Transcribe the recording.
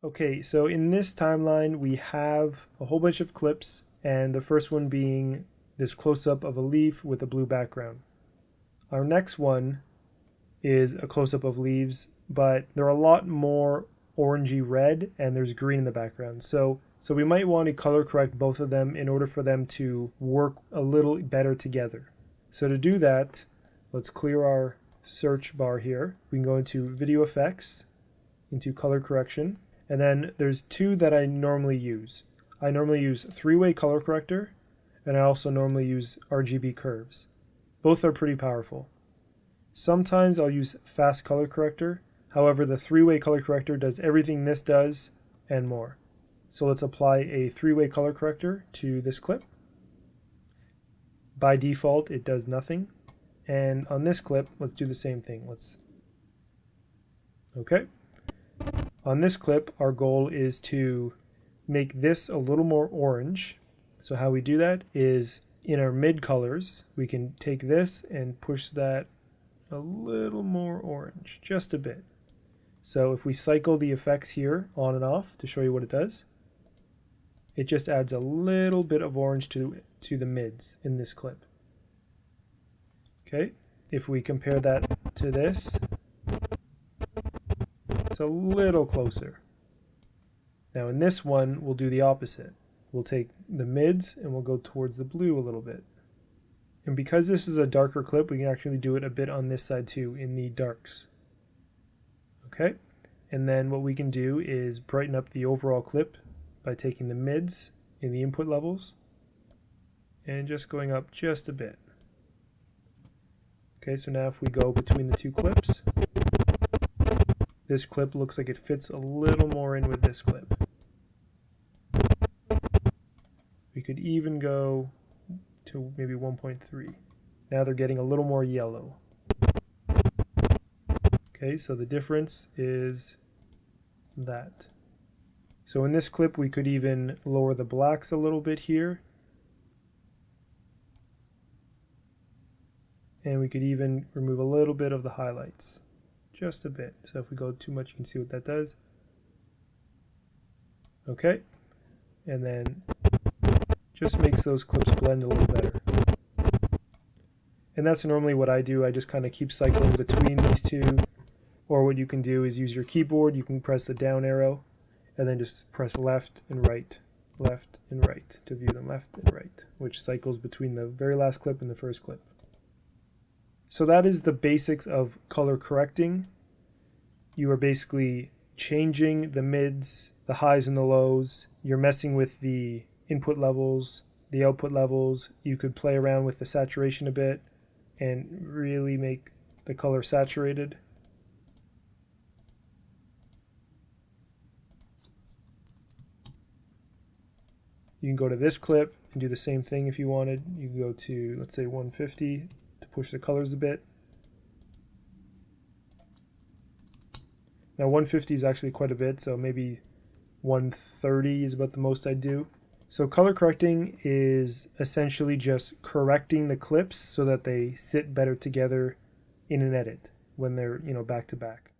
Okay, so in this timeline, we have a whole bunch of clips, and the first one being this close-up of a leaf with a blue background. Our next one is a close-up of leaves, but they're a lot more orangey red, and there's green in the background. So we might want to color correct both of them in order for them to work a little better together. So to do that, let's clear our search bar here. We can go into Video Effects, into Color Correction, and then there's two that I normally use. I normally use three-way color corrector, and I also normally use RGB curves. Both are pretty powerful. Sometimes I'll use fast color corrector. However, the three-way color corrector does everything this does and more. So let's apply a three-way color corrector to this clip. By default, it does nothing. And on this clip, let's do the same thing. Okay. On this clip, our goal is to make this a little more orange. So how we do that is in our mid colors, we can take this and push that a little more orange, just a bit. So if we cycle the effects here on and off to show you what it does, it just adds a little bit of orange to the mids in this clip. Okay, if we compare that to this, it's a little closer. Now in this one, we'll do the opposite. We'll take the mids and we'll go towards the blue a little bit. And because this is a darker clip, we can actually do it a bit on this side too, in the darks. Okay, and then what we can do is brighten up the overall clip by taking the mids in the input levels and just going up just a bit. Okay, so now if we go between the two clips, this clip looks like it fits a little more in with this clip. We could even go to maybe 1.3. Now they're getting a little more yellow. Okay, so the difference is that. So in this clip, we could even lower the blacks a little bit here. And we could even remove a little bit of the highlights. Just a bit. So if we go too much, you can see what that does. Okay. And then just makes those clips blend a little better. And that's normally what I do. I just kind of keep cycling between these two. Or what you can do is use your keyboard. You can press the down arrow and then just press left and right to view them, left and right, which cycles between the very last clip and the first clip. So that is the basics of color correcting. You are basically changing the mids, the highs and the lows. You're messing with the input levels, the output levels. You could play around with the saturation a bit and really make the color saturated. You can go to this clip and do the same thing if you wanted. You can go to, let's say, 150 to push the colors a bit. Now 150 is actually quite a bit, so maybe 130 is about the most I do. So color correcting is essentially just correcting the clips so that they sit better together in an edit when they're, back to back.